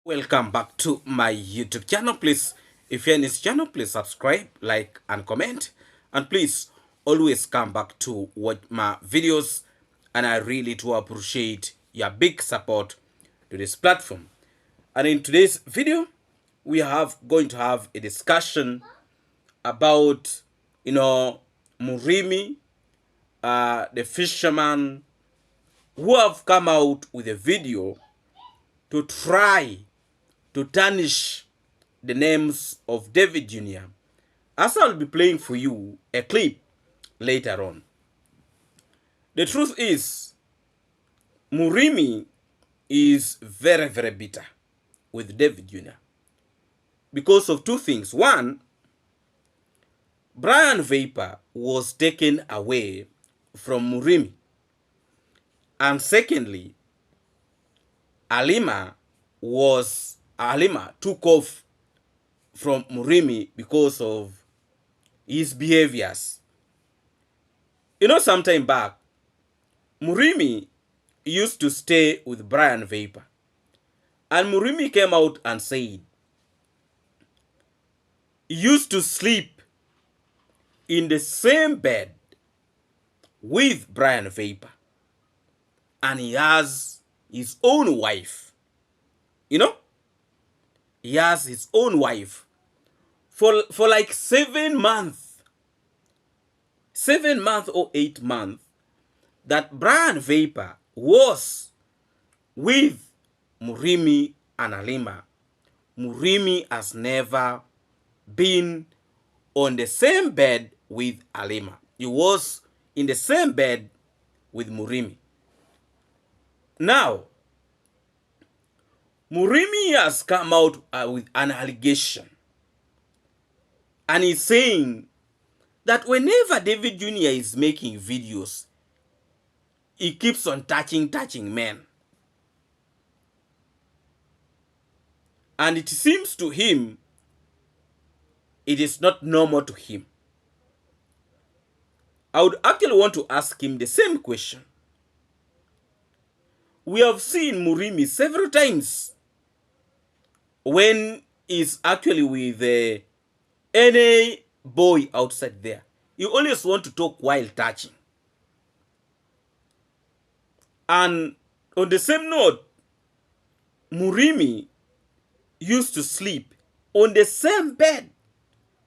Welcome back to my YouTube channel. Please, if you're in this channel, please subscribe, like, and comment. And please always come back to watch my videos. And I really do appreciate your big support to this platform. And in today's video, we are going to have a discussion about, Murimi, the fisherman, who have come out with a video to try to tarnish the names of David Jr. As I'll be playing for you a clip later on. The truth is, Murimi is very, very bitter with David Jr. because of two things. One, Brian Vapor was taken away from Murimi. And secondly, Alima took off from Murimi because of his behaviors. Sometime back, Murimi used to stay with Brian Vapor. And Murimi came out and said he used to sleep in the same bed with Brian Vapor. And he has his own wife. He has his own wife for like 7 months. 7 months or 8 months that Brian Vapor was with Murimi and Alima. Murimi has never been on the same bed with Alima. He was in the same bed with Murimi. Now, Murimi has come out with an allegation. And he's saying that whenever David Jr. is making videos, he keeps on touching men. And it seems to him, it is not normal to him. I would actually want to ask him the same question. We have seen Murimi several times when he's actually with any boy outside there. You always want to talk while touching. And on the same note, Murimi used to sleep on the same bed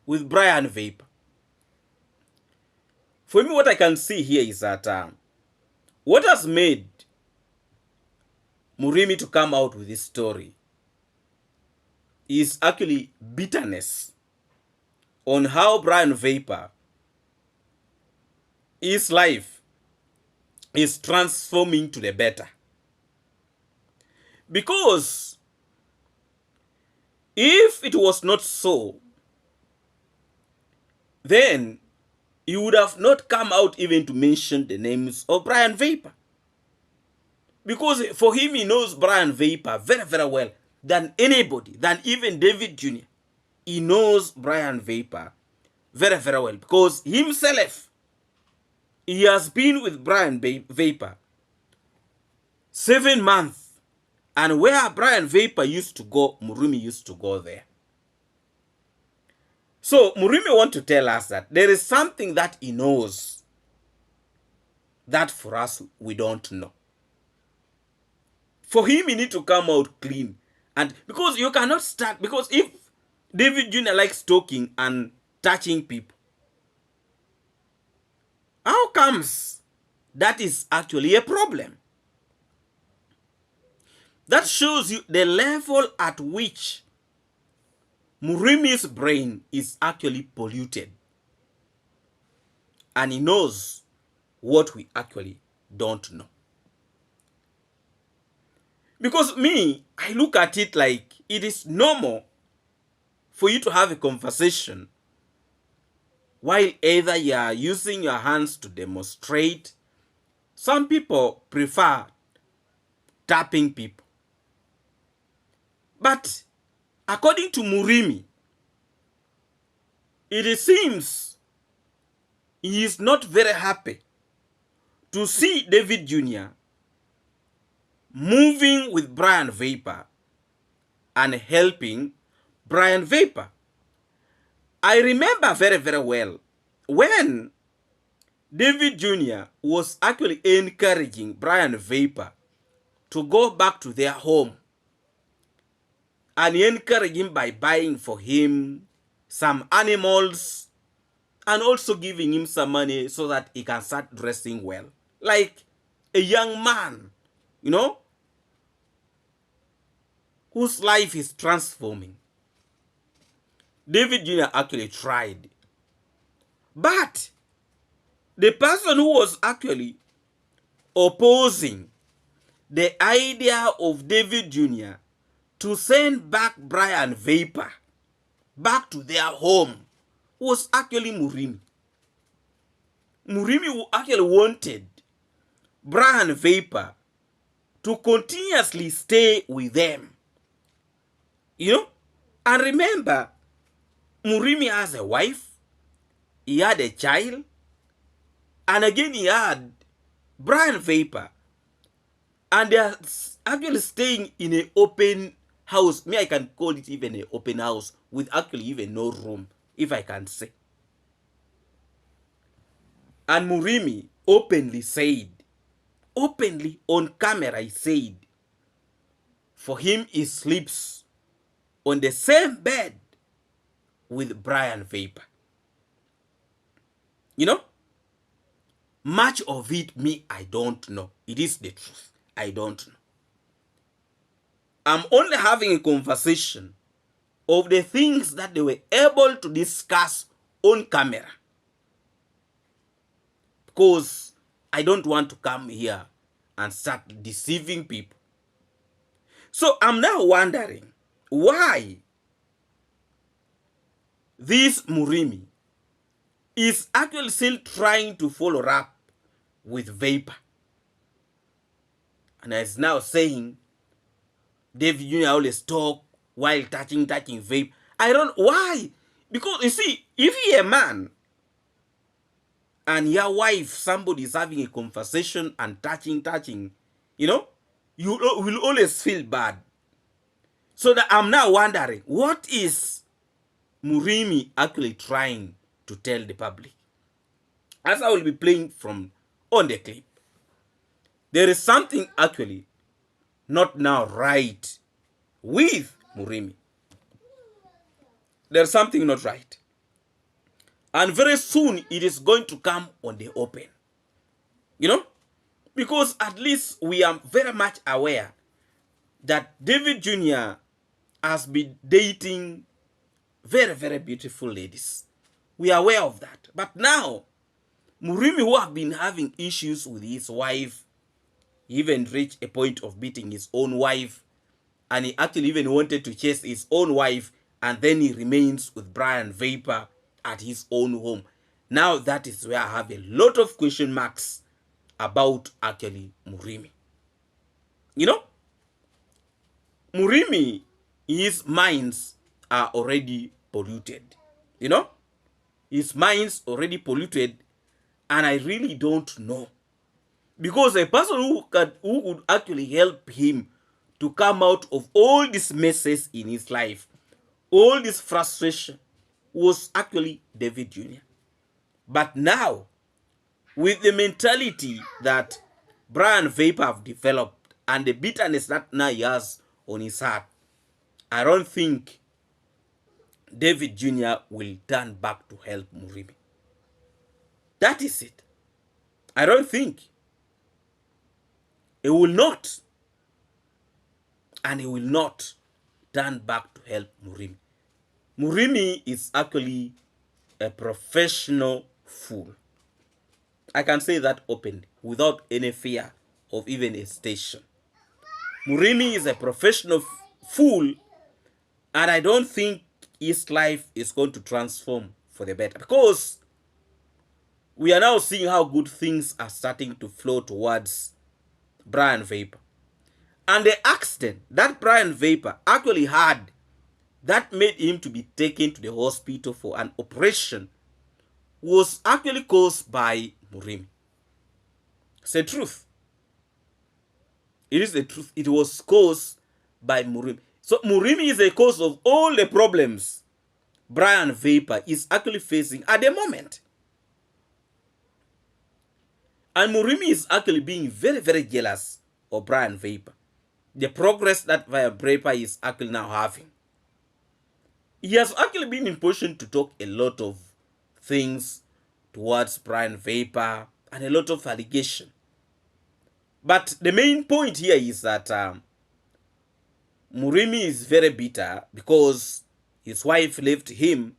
with Brian Vapor. For me, what I can see here is that what has made Murimi to come out with this story is actually bitterness on how Brian Vapor, his life is transforming to the better. Because if it was not so, then he would have not come out even to mention the names of Brian Vapor. Because for him, he knows Brian Vapor very, very well than anybody, than even David Jr. He knows Brian Vapor very, very well because himself, he has been with Brian Vapor 7 months. And where Brian Vapor used to go, Murimi used to go there. So Murimi wants to tell us that there is something that he knows that for us we don't know. For him, he need to come out clean. And because you cannot start, because if David Jr. likes talking and touching people, how comes that is actually a problem? That shows you the level at which Murimi's brain is actually polluted. And he knows what we actually don't know. Because me, I look at it like it is normal for you to have a conversation while either you are using your hands to demonstrate. Some people prefer tapping people. But according to Murimi, it seems he is not very happy to see David Jr. moving with Brian Vapor and helping Brian Vapor. I remember very, very well when David Jr. was actually encouraging Brian Vapor to go back to their home, and he encouraged him by buying for him some animals and also giving him some money so that he can start dressing well. Like a young man, you know, whose life is transforming. David Jr. actually tried. But the person who was actually opposing the idea of David Jr. to send back Brian Vapor back to their home was actually Murimi. Murimi actually wanted Brian Vapor to continuously stay with them. You know? And remember, Murimi has a wife, he had a child, and again he had Brian Vapor. And they are actually staying in an open house. Me, I can call it even an open house with actually even no room, if I can say. And Murimi openly said, openly on camera, he said, for him, he sleeps on the same bed with Brian Vapor. You know, much of it, me, I don't know. It is the truth. I don't know. I'm only having a conversation of the things that they were able to discuss on camera. Because I don't want to come here and start deceiving people. So I'm now wondering why this Murimi is actually still trying to follow up with Vapor. And is now saying Davy Jr. always talk while touching Vapor. I don't why. Because you see, if you're a man and your wife, somebody is having a conversation and touching, you know, you will always feel bad. So that I'm now wondering, what is Murimi actually trying to tell the public? As I will be playing from on the clip, there is something actually not now right with Murimi. There's something not right. And very soon it is going to come on the open. You know? Because at least we are very much aware that David Jr. has been dating very, very beautiful ladies. We are aware of that. But now, Murimi, who have been having issues with his wife, he even reached a point of beating his own wife, and he actually even wanted to chase his own wife, and then he remains with Brian Vapor at his own home. Now that is where I have a lot of question marks about actually Murimi. You know, Murimi, his minds are already polluted. You know, his mind's already polluted, and I really don't know. Because a person who would actually help him to come out of all these messes in his life, all this frustration, was actually David Jr. But now, with the mentality that Brian Vapor have developed and the bitterness that now he has on his heart, I don't think David Jr. will turn back to help Murimi. That is it. I don't think. He will not. And he will not turn back to help Murimi. Murimi is actually a professional fool. I can say that openly, without any fear of even a station. Murimi is a professional fool, and I don't think his life is going to transform for the better. Because we are now seeing how good things are starting to flow towards Brian Vapor. And the accident that Brian Vapor actually had that made him to be taken to the hospital for an operation was actually caused by Murimi. It's the truth. It is the truth. It was caused by Murimi. So Murimi is a cause of all the problems Brian Vapor is actually facing at the moment. And Murimi is actually being very, very jealous of Brian Vapor. The progress that Vapor is actually now having. He has actually been in position to talk a lot of things towards Brian Vapor and a lot of allegation. But the main point here is that Murimi is very bitter because his wife left him.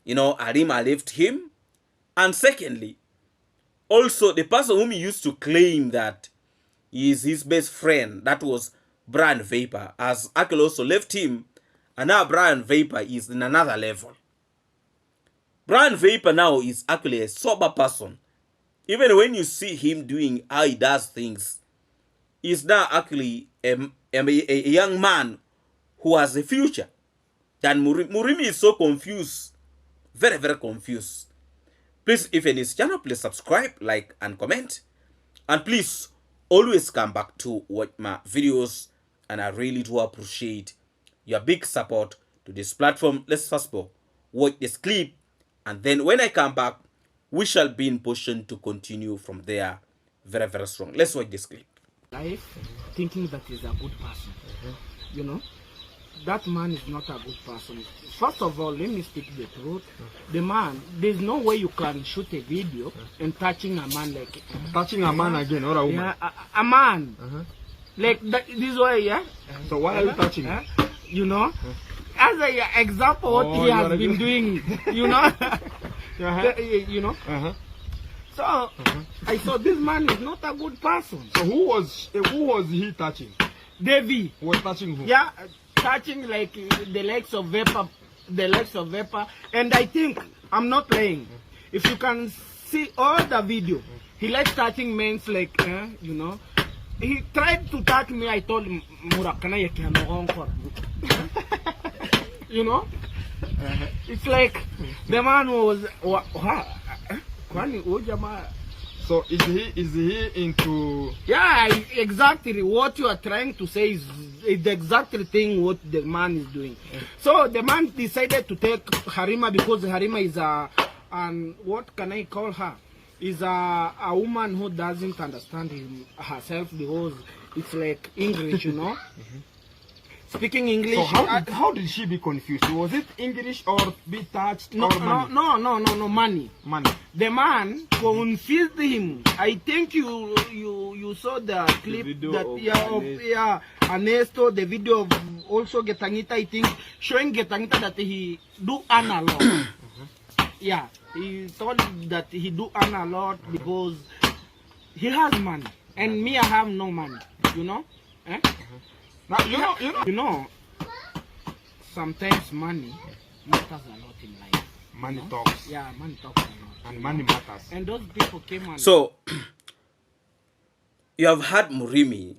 Halima left him. And secondly, also the person whom he used to claim that he is his best friend, that was Brian Vapor, has actually also left him. And now Brian Vapor is in another level. Brian Vapor now is actually a sober person. Even when you see him doing how he does things, he's now actually a young man who has a future. Then Murimi is so confused. Very, very confused. Please, if you're in this channel, please subscribe, like, and comment. And please, always come back to watch my videos. And I really do appreciate your big support to this platform. Let's first of all watch this clip. And then when I come back, we shall be in position to continue from there very, very strong. Let's watch this clip. Life, thinking that he's a good person. You know, that man is not a good person. First of all, let me speak the truth. The man, there's no way you can shoot a video and touching a man like touching a man again or a woman. Yeah, a man. Like that, this way, yeah. So why are you touching? You know, as an example, what he has been doing. You know, you know. So I thought this man is not a good person. So who was he touching? Davy was touching who? Yeah, touching like the legs of Vapor, and I think I'm not playing. If you can see all the video, he likes touching men's like, you know. He tried to touch me. I told him, you know. It's like the man was. So is he into? Yeah, exactly. What you are trying to say is the exact thing what the man is doing. So the man decided to take Harima because Harima is what can I call her? Is a woman who doesn't understand herself because it's like English, you know. Speaking English. So how did she be confused? Was it English or be touched no, or money? No, money. Money. The man confused him. I think you saw the clip Ernesto, the video of also Getangita, I think, showing Getangita that he do Anna a lot. Yeah, he thought that he do Anna a lot because he has money and me I have no money, you know. Now, you know, sometimes money matters a lot in life. Money talks. Yeah, money talks a lot. And money matters. And those people came and... So, you have had Murimi.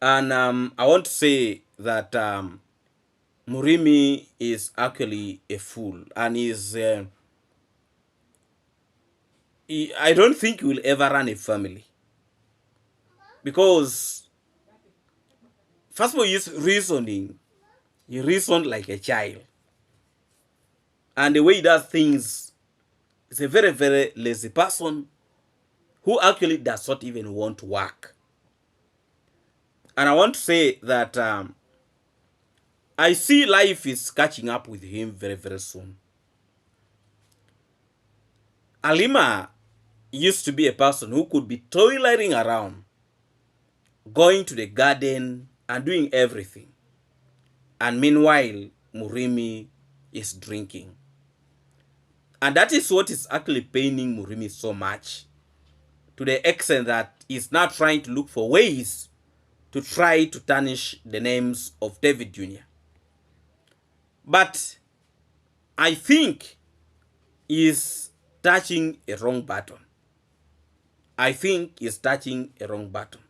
And I want to say that Murimi is actually a fool. And I don't think he will ever run a family. Because... first of all, he's reasoning. He reasoned like a child. And the way he does things is a very, very lazy person who actually does not even want to work. And I want to say that I see life is catching up with him very, very soon. Halima used to be a person who could be toiling around, going to the garden, and doing everything. And meanwhile, Murimi is drinking. And that is what is actually paining Murimi so much, to the extent that he's now trying to look for ways to try to tarnish the names of David Jr. But I think he's touching a wrong button. I think he's touching a wrong button.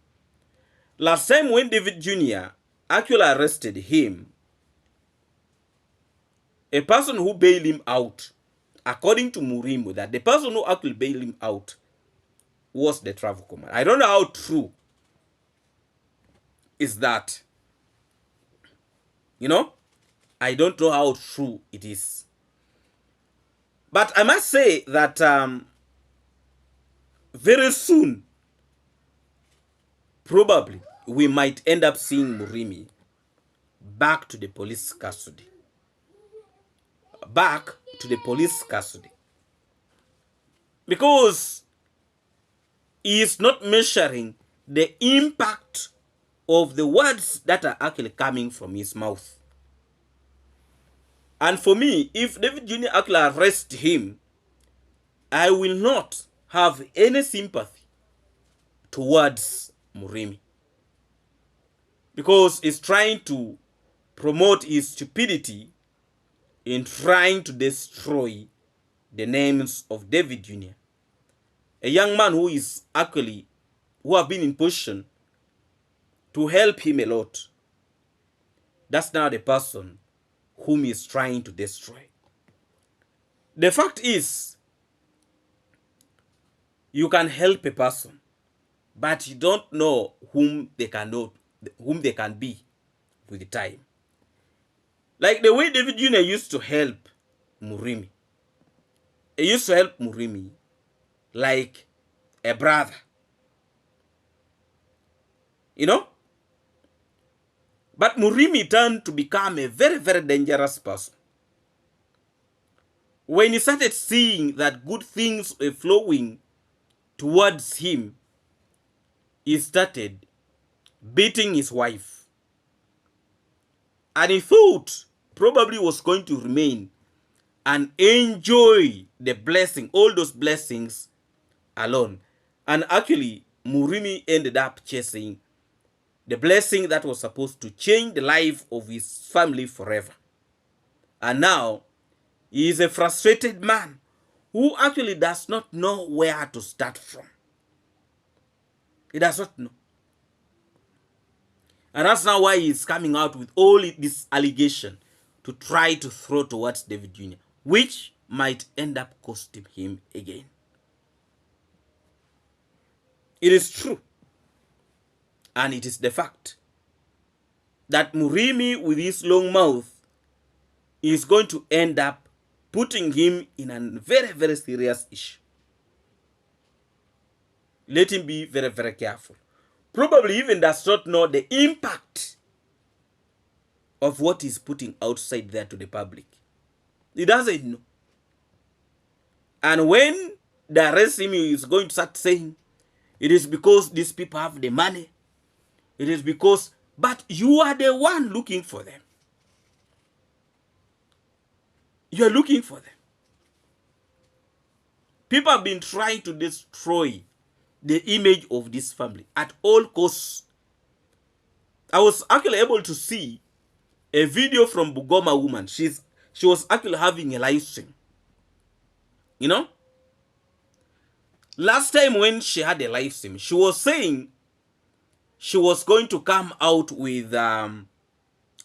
Last time when David Jr. actually arrested him, a person who bailed him out, according to Murimi, that the person who actually bailed him out was the travel command. I don't know how true is that. You know, I don't know how true it is. But I must say that very soon, probably, we might end up seeing Murimi back to the police custody. Back to the police custody. Because he is not measuring the impact of the words that are actually coming from his mouth. And for me, if David Jr. actually arrests him, I will not have any sympathy towards Murimi. Because he's trying to promote his stupidity in trying to destroy the names of David Jr., a young man who have been in position to help him a lot. That's now the person whom he's trying to destroy. The fact is, you can help a person, but you don't know whom they can be with the time. Like the way David Jr. used to help Murimi. He used to help Murimi like a brother. You know? But Murimi turned to become a very, very dangerous person. When he started seeing that good things were flowing towards him, he started beating his wife. And he thought probably was going to remain and enjoy the blessing, all those blessings alone. And actually, Murimi ended up chasing the blessing that was supposed to change the life of his family forever. And now, he is a frustrated man who actually does not know where to start from. He does not know. And that's now why he's coming out with all this allegation to try to throw towards David Jr., which might end up costing him again. It is true, and it is the fact, that Murimi with his long mouth is going to end up putting him in a very, very serious issue. Let him be very, very careful. Probably even does not know the impact of what he's putting outside there to the public. He doesn't know. And when they arrest him, he is going to start saying, it is because these people have the money. It is because, but you are the one looking for them. You are looking for them. People have been trying to destroy the image of this family at all costs. I was actually able to see a video from Bugoma woman. She was actually having a live stream. You know? Last time when she had a live stream, she was saying she was going to come out with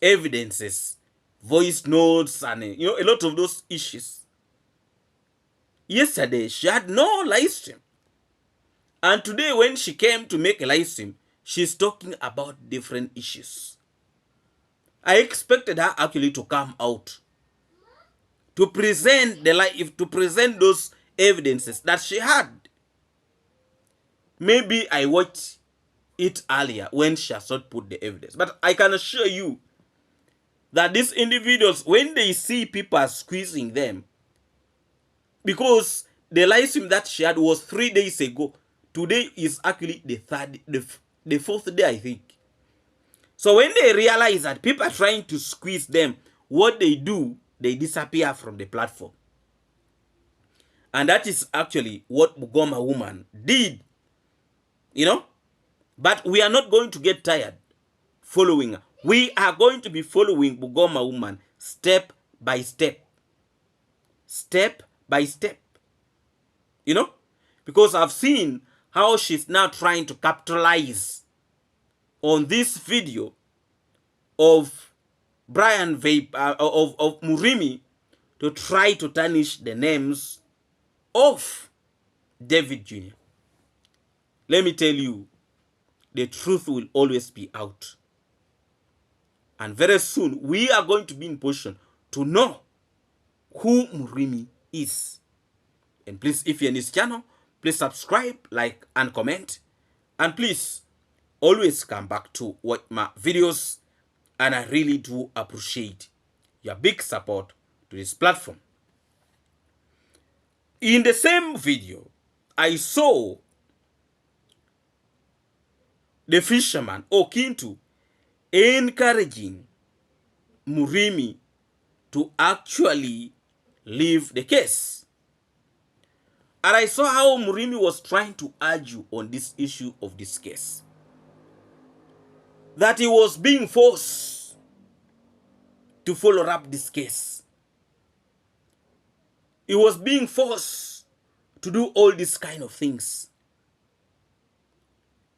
evidences, voice notes, and a lot of those issues. Yesterday, she had no live stream. And today, when she came to make a live stream, she's talking about different issues. I expected her actually to come out to present those evidences that she had. Maybe I watched it earlier when she has not put the evidence. But I can assure you that these individuals, when they see people squeezing them, because the live stream that she had was 3 days ago. Today is actually the fourth day, I think. So when they realize that people are trying to squeeze them, what they do, they disappear from the platform. And that is actually what Bugoma woman did. You know? But we are not going to get tired following her. We are going to be following Bugoma woman step by step. Step by step. You know? Because I've seen how she's now trying to capitalize on this video of of Murimi to try to tarnish the names of David Jr. Let me tell you, the truth will always be out. And very soon, we are going to be in position to know who Murimi is. And please, if you're in this channel, please subscribe, like, and comment. And please, always come back to watch my videos. And I really do appreciate your big support to this platform. In the same video, I saw the fisherman, Okintu, encouraging Murimi to actually leave the case. And I saw how Murimi was trying to argue on this issue of this case, that he was being forced to follow up this case. He was being forced to do all these kind of things.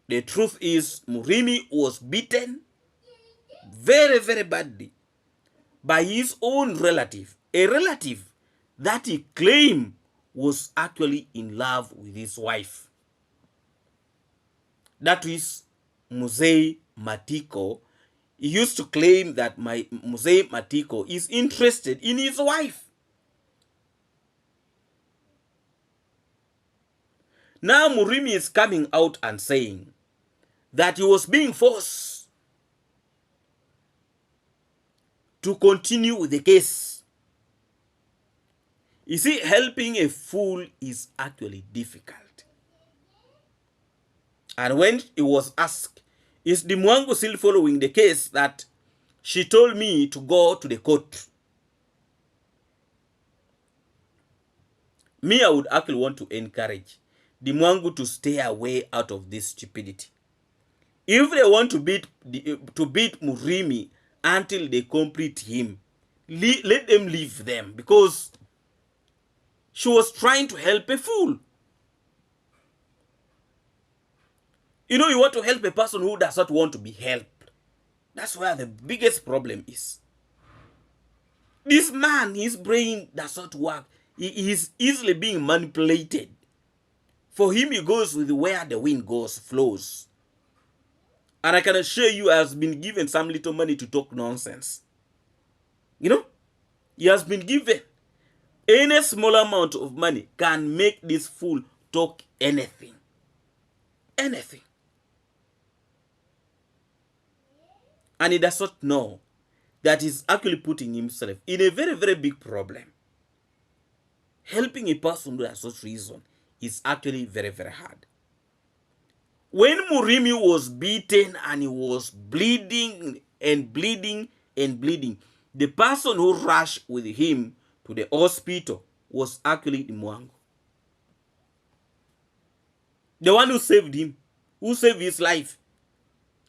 The truth is, Murimi was beaten very, very badly by his own relative, a relative that he claimed was actually in love with his wife. That is Mzee Matiko. He used to claim that Mzee Matiko is interested in his wife. Now Murimi is coming out and saying that he was being forced to continue with the case. You see, helping a fool is actually difficult. And when he was asked, is the Mwangu still following the case, that she told me to go to the court? Me, I would actually want to encourage the Mwangu to stay away out of this stupidity. If they want to beat Murimi until they complete him, let them leave them, because she was trying to help a fool. You know, you want to help a person who does not want to be helped. That's where the biggest problem is. This man, his brain does not work. He is easily being manipulated. For him, he goes with where the wind goes, flows. And I can assure you, he has been given some little money to talk nonsense. You know, he has been given any small amount of money can make this fool talk anything. Anything. And he does not know that he's actually putting himself in a very, very big problem. Helping a person who has such reason is actually very, very hard. When Murimi was beaten and he was bleeding and bleeding and bleeding, the person who rushed with him to the hospital was actually the Mwangu. The one who saved him, who saved his life,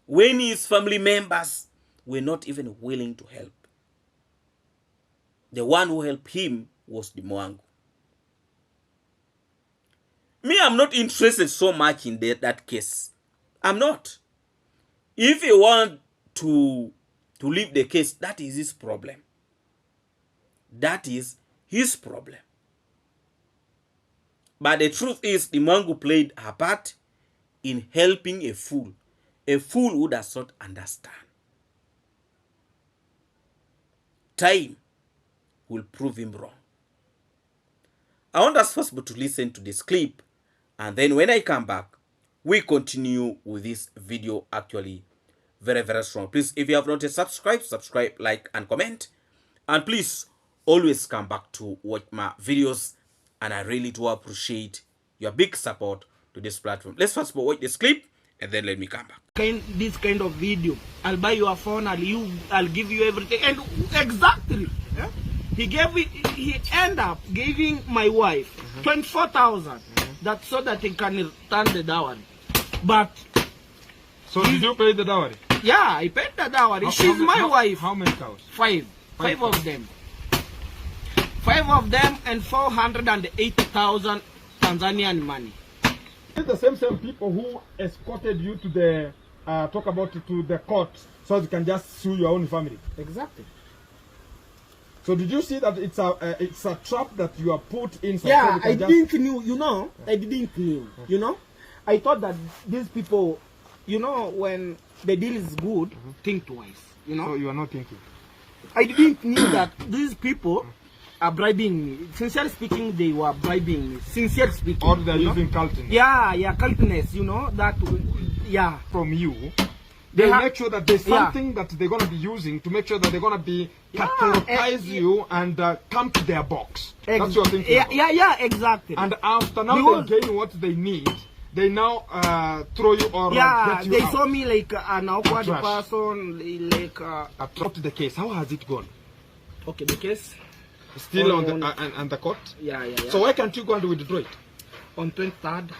when his family members were not even willing to help. The one who helped him was the Mwangu. Me, I'm not interested so much in that case. I'm not. If he want to leave the case, that is his problem. That is his problem. But the truth is, the Mwangu played her part in helping a fool who does not understand. Time will prove him wrong. I want us first to listen to this clip, and then when I come back, we continue with this video actually very, very strong. Please, if you have not yet subscribed, subscribe, like, and comment. And please, always come back to watch my videos. And I really do appreciate your big support to this platform. Let's first watch this clip, and then let me come back. This kind of video, I'll buy you a phone, I'll give you everything. And exactly, yeah? He ended up giving my wife 24,000. That's so that he can return the dowry. But So did you pay the dowry? yeah, I paid the dowry. She's my wife. How many cows? Five of them. 5 of them, and 480,000 Tanzanian money. It's the same people who escorted you to the to the court, so you can just sue your own family. Exactly. So did you see that it's a trap that you are put in? Yeah, I didn't knew. You know, I didn't knew. You know, I thought that these people, you know, when the deal is good, think twice. you know. So you are not thinking. I didn't know that these people are bribing me. Sincerely speaking, they were bribing me. Sincerely speaking. Or they are you know? using culting Yeah, cultness, you know, that, yeah. from you. They They have- make sure that there's yeah. something that they're going to be using to make sure that they're going to be Yeah, categorize you and come to their box. That's your thinking. Yeah, exactly. And after now Because- they gain what they need, they now throw you or yeah, get you they out. saw me like an awkward Trash. person, like, Up to the case, how has it gone? okay, the case, Still on the court? yeah. So why can't you go and withdraw it? On 23rd.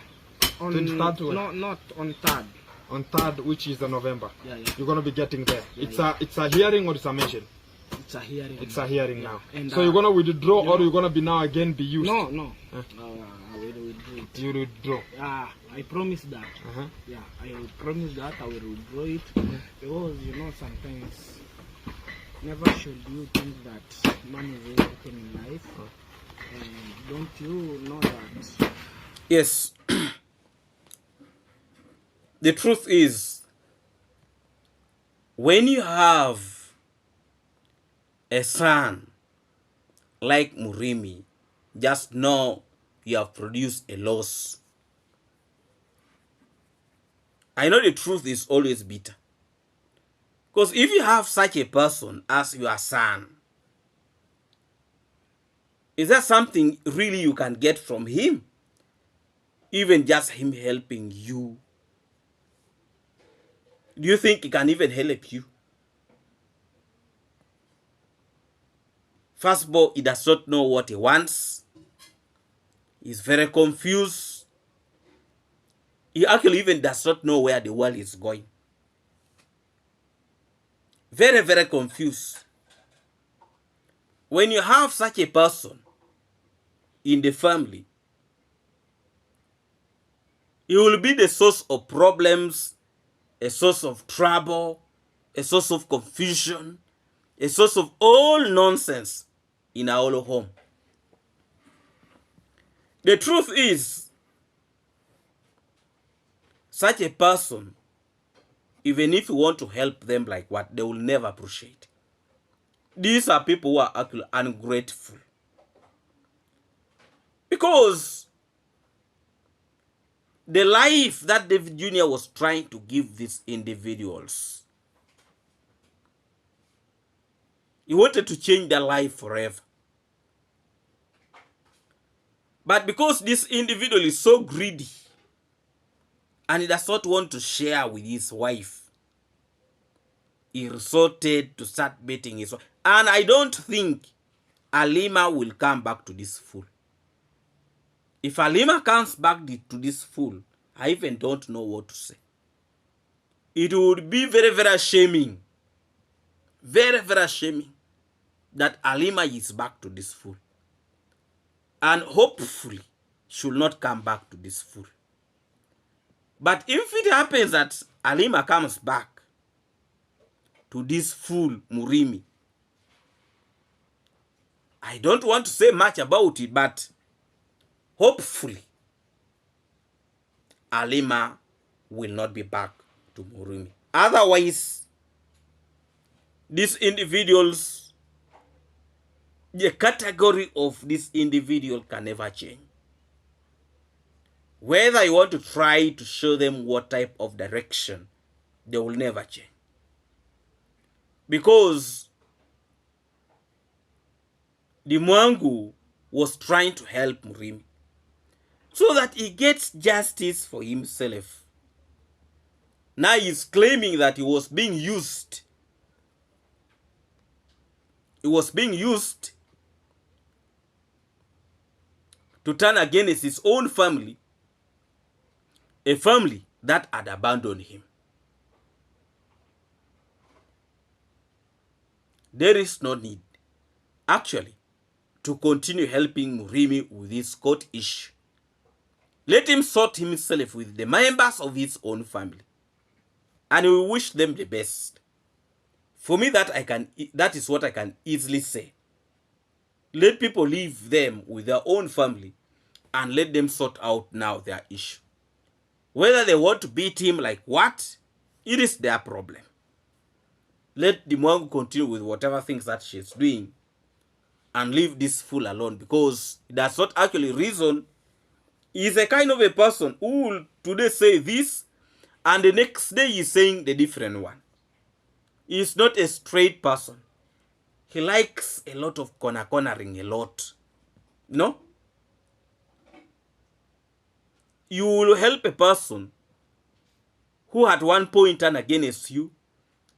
On 23rd what? No, not on 3rd. On 3rd, which is the November. Yeah. You're going to be getting there. It's a hearing or it's a mention? It's a hearing. It's a hearing now. And, so you're going to withdraw or you're going to be now again be used? No. I will withdraw it. You withdraw. I promise that. Uh-huh. Yeah, I promise that I will withdraw it. Because, you know, sometimes never should you think that money is everything in life. And don't you know that? Yes. The truth is, when you have a son like Murimi, just know you have produced a loss. I know the truth is always bitter. Because if you have such a person as your son, is that something really you can get from him? Even just him helping you. Do you think he can even help you? First of all, he does not know what he wants. He's very confused. He actually even does not know where the world is going. Very, very confused. When you have such a person in the family, he will be the source of problems, a source of trouble, a source of confusion, a source of all nonsense in our home. The truth is, such a person, even if you want to help them like what, they will never appreciate. These are people who are actually ungrateful. Because the life that David Jr. was trying to give these individuals, he wanted to change their life forever. But because this individual is so greedy and he does not want to share with his wife, he resorted to start beating his wife. And I don't think Alima will come back to this fool. If Alima comes back to this fool, I even don't know what to say. It would be very, very shaming. Very, very shaming that Alima is back to this fool. And hopefully, should not come back to this fool. But if it happens that Alima comes back to this fool, Murimi, I don't want to say much about it, but hopefully, Alima will not be back to Murimi. Otherwise, these individuals, the category of this individual can never change. Whether you want to try to show them what type of direction, they will never change. Because the Mwangu was trying to help Murimi so that he gets justice for himself. Now he's claiming that he was being used. He was being used to turn against his own family, a family that had abandoned him. There is no need, actually, to continue helping Murimi with his court issue. Let him sort himself with the members of his own family, and we wish them the best. For me, that is what I can easily say. Let people leave them with their own family and let them sort out now their issue. Whether they want to beat him like what, it is their problem. let the Mwangu continue with whatever things that she's doing and leave this fool alone, because that's not actually reason. He's a kind of a person who will today say this and the next day he's saying the different one. He's not a straight person. He likes a lot of cornering a lot. You know? You will help a person who at one point turned against you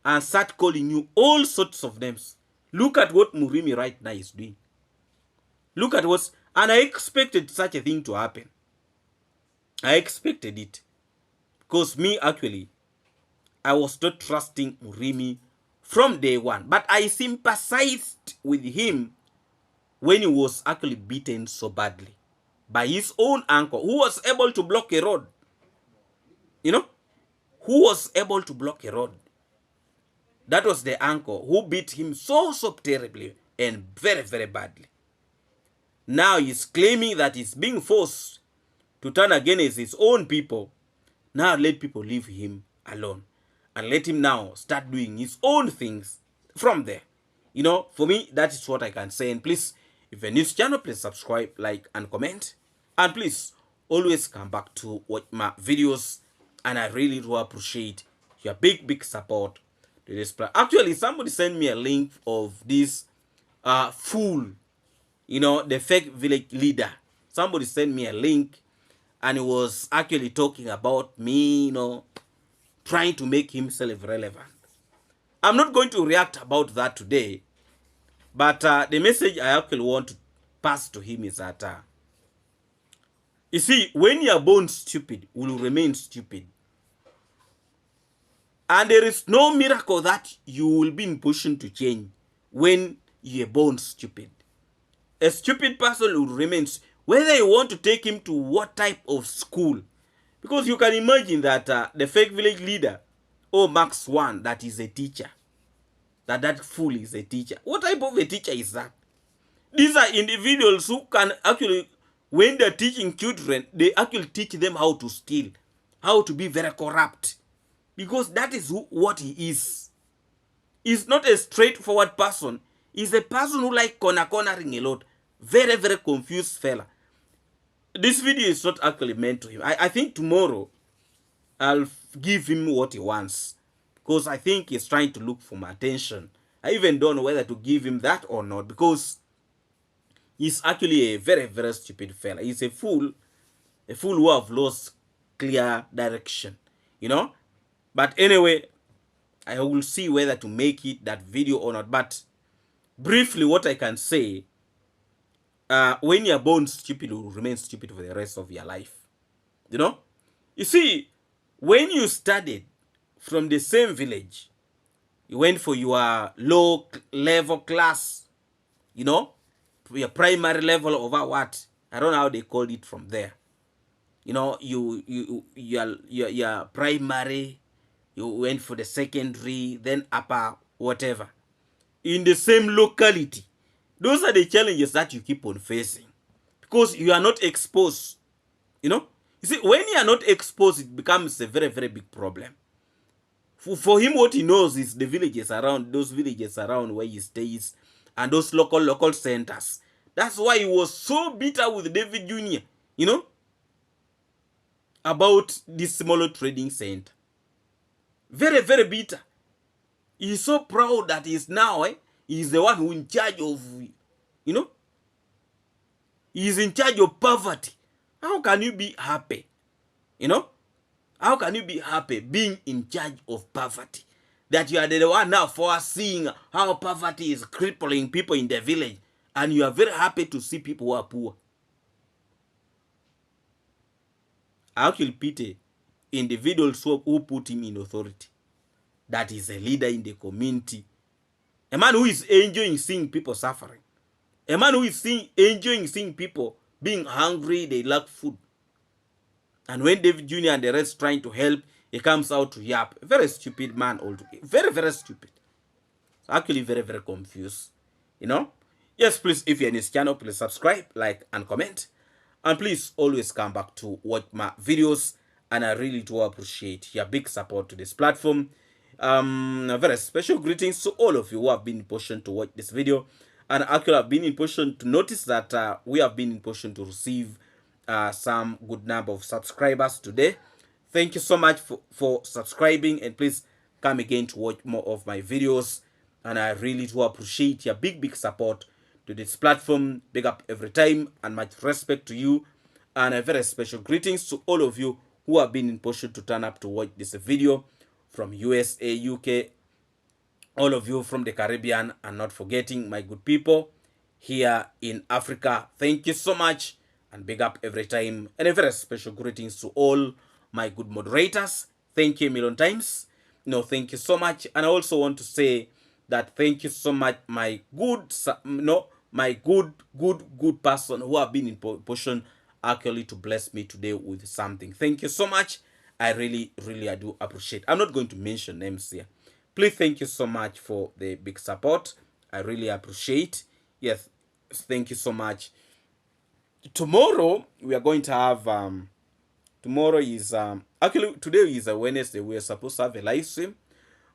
and start calling you all sorts of names. Look at what Murimi right now is doing. Look at what's... And I expected such a thing to happen. I expected it. Because me, actually, I was not trusting Murimi from day one. But I sympathized with him when he was actually beaten so badly by his own uncle, who was able to block a road. You know? Who was able to block a road. That was the uncle who beat him so terribly and very, very badly. Now he's claiming that he's being forced to turn against his own people. Now let people leave him alone and let him now start doing his own things from there. You know, for me, that is what I can say. And please, if you're new to the channel, please subscribe, like, and comment. And please, always come back to watch my videos. And I really do appreciate your big support to this plan. Actually, somebody sent me a link of this fool, you know, the fake village leader. Somebody sent me a link and he was actually talking about me, you know, trying to make himself relevant. I'm not going to react about that today, but the message I actually want to pass to him is that, you see, when you are born stupid, you will remain stupid. And there is no miracle that you will be in position to change when you are born stupid. A stupid person will remain, whether you want to take him to what type of school. Because you can imagine that the fake village leader, or Max 1, that is a teacher. That fool is a teacher. What type of a teacher is that? These are individuals who can actually, when they're teaching children, they actually teach them how to steal, how to be very corrupt. Because that is what he is. He's not a straightforward person. He's a person who like cornering a lot. Very, very confused fella. This video is not actually meant to him. I think tomorrow I'll give him what he wants. Because I think he's trying to look for my attention. I even don't know whether to give him that or not. Because he's actually a very, very stupid fella. He's a fool who have lost clear direction. You know? But anyway, I will see whether to make it that video or not. But briefly, what I can say, when you're born stupid, you will remain stupid for the rest of your life. You know? You see, when you studied from the same village, you went for your low level class, you know, your primary level over what? I don't know how they call it from there. You know, your primary, you went for the secondary, then upper, whatever. In the same locality. Those are the challenges that you keep on facing. Because you are not exposed. You know? You see, when you are not exposed, it becomes a very, very big problem. For him, what he knows is the villages around, those villages around where he stays, and those local centers. That's why he was so bitter with Davy Jr., you know, about this smaller trading center. Very, very bitter. He's so proud that he's now, he's the one who in charge of, you know, he's in charge of poverty. How can you be happy? You know? How can you be happy being in charge of poverty? That you are the one now foreseeing how poverty is crippling people in the village, and you are very happy to see people who are poor. I actually pity individuals who put him in authority. That is a leader in the community. A man who is enjoying seeing people suffering. A man who is enjoying seeing people being hungry, they lack food. And when David Jr. and the rest trying to help, he comes out to yap. A very stupid man altogether. Very, very stupid. Actually very, very confused. You know? Yes, please, if you're in this channel, please subscribe, like, and comment. And please always come back to watch my videos. And I really do appreciate your big support to this platform. A very special greetings to all of you who have been in position to watch this video, and actually have been in position to notice that we have been in position to receive some good number of subscribers today. Thank you so much for subscribing, and please come again to watch more of my videos. And I really do appreciate your big support to this platform. Big up every time, and much respect to you. And a very special greetings to all of you who have been in position to turn up to watch this video from USA, UK, all of you from the Caribbean, and not forgetting my good people here in Africa. Thank you so much, and big up every time. And a very special greetings to all my good moderators. Thank you a million times. No, thank you so much. And I also want to say that thank you so much, my good, my good person who have been in position actually to bless me today with something. Thank you so much. I really I do appreciate. I'm not going to mention names here. Please, thank you so much for the big support. I really appreciate. Yes, thank you so much. Tomorrow we are going to have tomorrow is actually today is a Wednesday. We are supposed to have a live stream,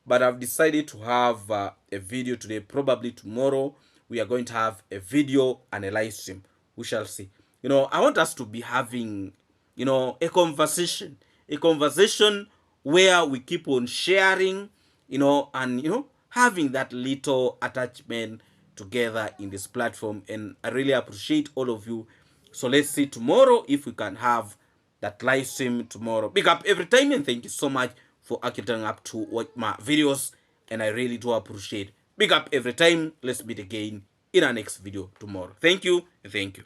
but I've decided to have a video today. Probably tomorrow we are going to have a video and a live stream. We shall see. I want us to be having a conversation where we keep on sharing, and having that little attachment together in this platform. And I really appreciate all of you. So let's see tomorrow if we can have that live stream tomorrow. Big up every time, and thank you so much for actually turning up to watch my videos, and I really do appreciate. Big up every time. Let's meet again in our next video tomorrow. Thank you, and thank you.